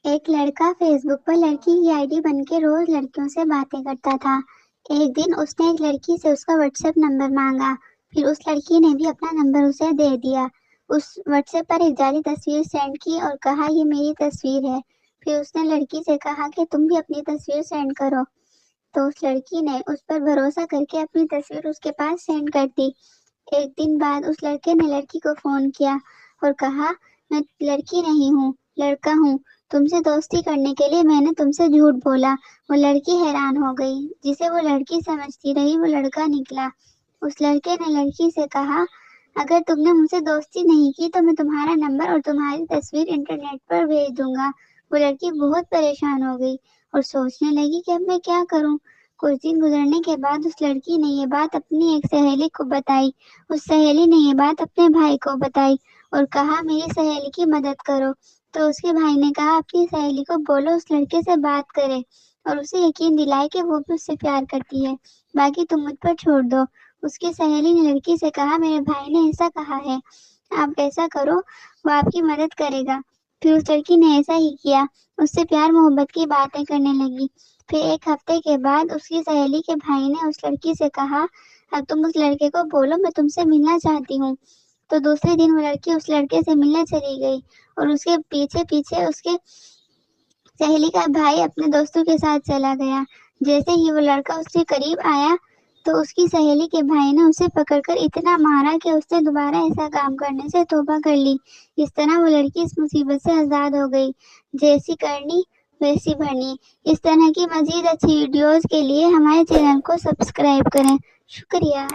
ایک لڑکا فیس بک پر لڑکی کی آئی ڈی بن کے روز لڑکیوں سے باتیں کرتا تھا۔ ایک دن اس نے ایک لڑکی سے اس کا واٹس ایپ نمبر مانگا، پھر اس لڑکی نے بھی اپنا نمبر اسے دے دیا۔ اس واٹس ایپ پر ایک جعلی تصویر سینڈ کی اور کہا یہ میری تصویر ہے۔ پھر اس نے لڑکی سے کہا کہ تم بھی اپنی تصویر سینڈ کرو، تو اس لڑکی نے اس پر بھروسہ کر کے اپنی تصویر اس کے پاس سینڈ کر دی۔ ایک دن بعد اس لڑکے نے لڑکی کو فون کیا اور کہا میں لڑکی نہیں ہوں، لڑکا ہوں، تم سے دوستی کرنے کے لیے میں نے تم سے جھوٹ بولا۔ وہ لڑکی حیران ہو گئی، جسے وہ لڑکی سمجھتی رہی وہ لڑکا نکلا۔ اس لڑکے نے لڑکی سے کہا اگر تم نے مجھ سے دوستی نہیں کی تو میں تمہارا نمبر اور تمہاری تصویر انٹرنیٹ پر بھیج دوں گا۔ وہ لڑکی بہت پریشان ہو گئی اور سوچنے لگی کہ اب میں کیا کروں۔ کچھ دن گزرنے کے بعد اس لڑکی نے یہ بات اپنی ایک سہیلی کو بتائی۔ اس سہیلی نے یہ بات اپنے بھائی کو بتائی اور کہا میری سہیلی کی مدد کرو۔ تو اس کے بھائی نے کہا اپنی سہیلی کو بولو اس لڑکے سے بات کرے اور اسے یقین دلائے کہ وہ بھی اس سے پیار کرتی ہے، باقی تم مجھ پر چھوڑ دو۔ اس کی سہیلی نے لڑکی سے کہا میرے بھائی نے ایسا کہا ہے، آپ ایسا کرو، وہ آپ کی مدد کرے گا۔ پھر اس لڑکی نے ایسا ہی کیا، اس سے پیار محبت کی باتیں کرنے لگی۔ پھر ایک ہفتے کے بعد اس کی سہیلی کے بھائی نے اس لڑکی سے کہا اب تم اس لڑکے کو بولو میں تم سے ملنا چاہتی ہوں۔ تو دوسرے دن وہ لڑکی اس لڑکے سے ملنے چلی گئی اور اس کے پیچھے پیچھے اس کے سہیلی کا بھائی اپنے دوستوں کے ساتھ چلا گیا۔ جیسے ہی وہ لڑکا اس کے قریب آیا تو اس کی سہیلی کے بھائی نے اسے پکڑ کر اتنا مارا کہ اس نے دوبارہ ایسا کام کرنے سے توبہ کر لی۔ اس طرح وہ لڑکی اس مصیبت سے آزاد ہو گئی۔ جیسی کرنی ویسی بھرنی۔ اس طرح کی مزید اچھی ویڈیوز کے لیے ہمارے چینل کو سبسکرائب کریں۔ شکریہ۔